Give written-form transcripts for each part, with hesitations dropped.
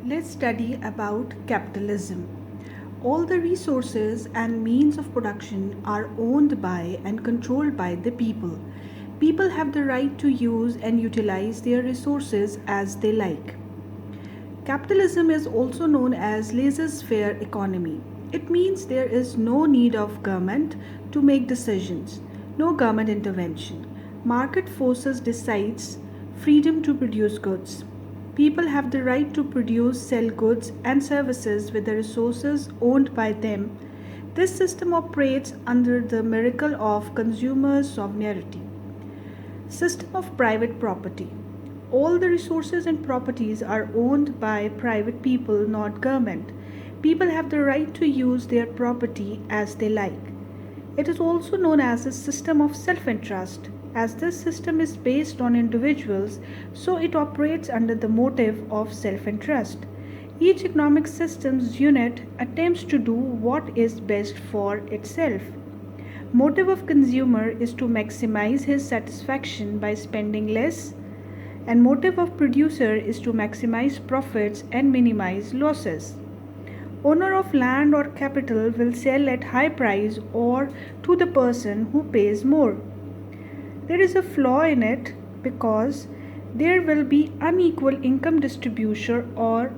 Let's study about capitalism. All the resources and means of production are owned by and controlled by the people. People have the right to use and utilize their resources as they like. Capitalism is also known as laissez-faire economy. It means there is no need of government to make decisions, no government intervention. Market forces decides freedom to produce goods. People have the right to produce, sell goods and services with the resources owned by them. This system operates under the miracle of consumer sovereignty. System of private property. All the resources and properties are owned by private people, not government. People have the right to use their property as they like. It is also known as a system of self interest. As this system is based on individuals, so it operates under the motive of self interest. Each economic system's unit attempts to do what is best for itself. Motive of consumer is to maximize his satisfaction by spending less, and motive of producer is to maximize profits and minimize losses. Owner of land or capital will sell at high price or to the person who pays more. There is a flaw in it because there will be unequal income distribution or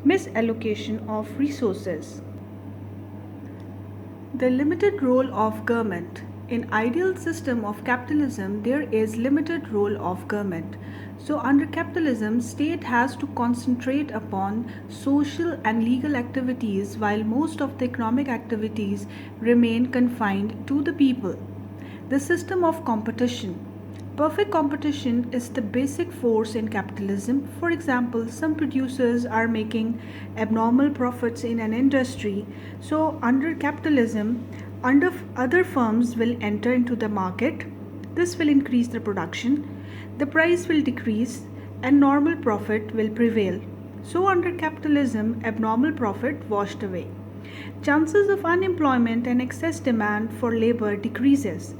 misallocation of resources. The limited role of government. In ideal system of capitalism, there is limited role of government. So under capitalism, state has to concentrate upon social and legal activities while most of the economic activities remain confined to the people. The system of competition. Perfect competition is the basic force in capitalism. For example, some producers are making abnormal profits in an industry. So, under capitalism, other firms will enter into the market. This will increase the production. The price will decrease and normal profit will prevail. So, under capitalism, abnormal profit washed away. Chances of unemployment and excess demand for labor decreases.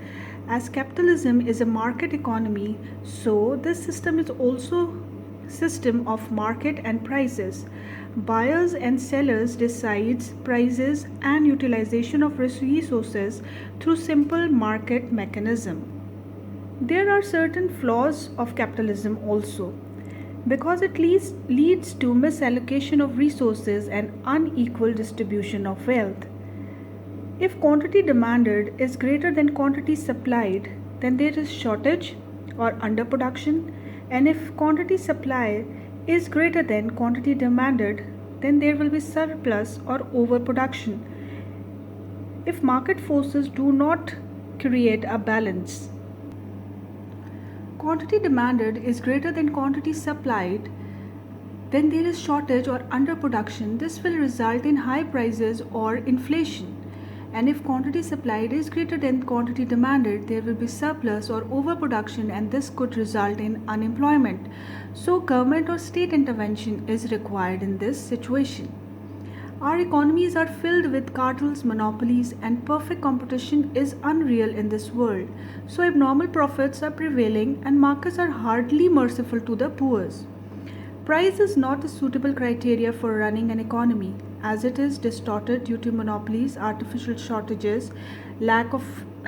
As capitalism is a market economy, so this system is also system of market and prices. Buyers and sellers decides prices and utilization of resources through simple market mechanism. There are certain flaws of capitalism also because it leads to misallocation of resources and unequal distribution of wealth. If quantity demanded is greater than quantity supplied, then there is shortage or underproduction, and if quantity supply is greater than quantity demanded, then there will be surplus or overproduction. If market forces do not create a balance, quantity demanded is greater than quantity supplied, then there is shortage or underproduction. This will result in high prices or inflation. And if quantity supplied is greater than quantity demanded, there will be surplus or overproduction, and this could result in unemployment. So, government or state intervention is required in this situation. Our economies are filled with cartels, monopolies, and perfect competition is unreal in this world. So, abnormal profits are prevailing, and markets are hardly merciful to the poor. Price is not a suitable criteria for running an economy, as it is distorted due to monopolies, artificial shortages, lack of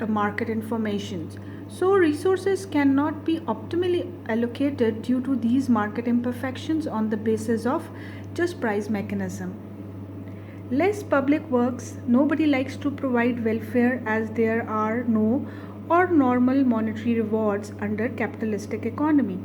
market information. So, resources cannot be optimally allocated due to these market imperfections on the basis of just price mechanism. Less public works. Nobody likes to provide welfare as there are no or normal monetary rewards under capitalistic economy.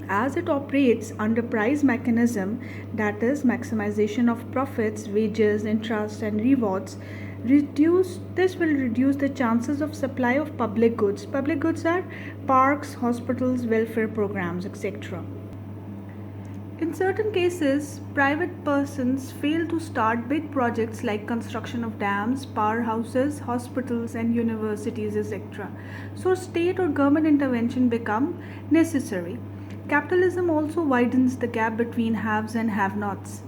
As it operates under price mechanism, that is maximization of profits, wages, interest and rewards, this will reduce the chances of supply of public goods. Public goods are parks, hospitals, welfare programs, etc. In certain cases, private persons fail to start big projects like construction of dams, powerhouses, hospitals and universities, etc. So state or government intervention become necessary. Capitalism also widens the gap between haves and have-nots.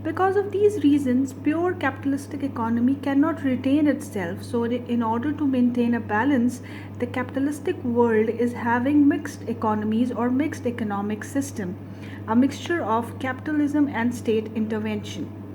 Because of these reasons, pure capitalistic economy cannot retain itself. So in order to maintain a balance, the capitalistic world is having mixed economies or mixed economic system. a mixture of capitalism and state intervention.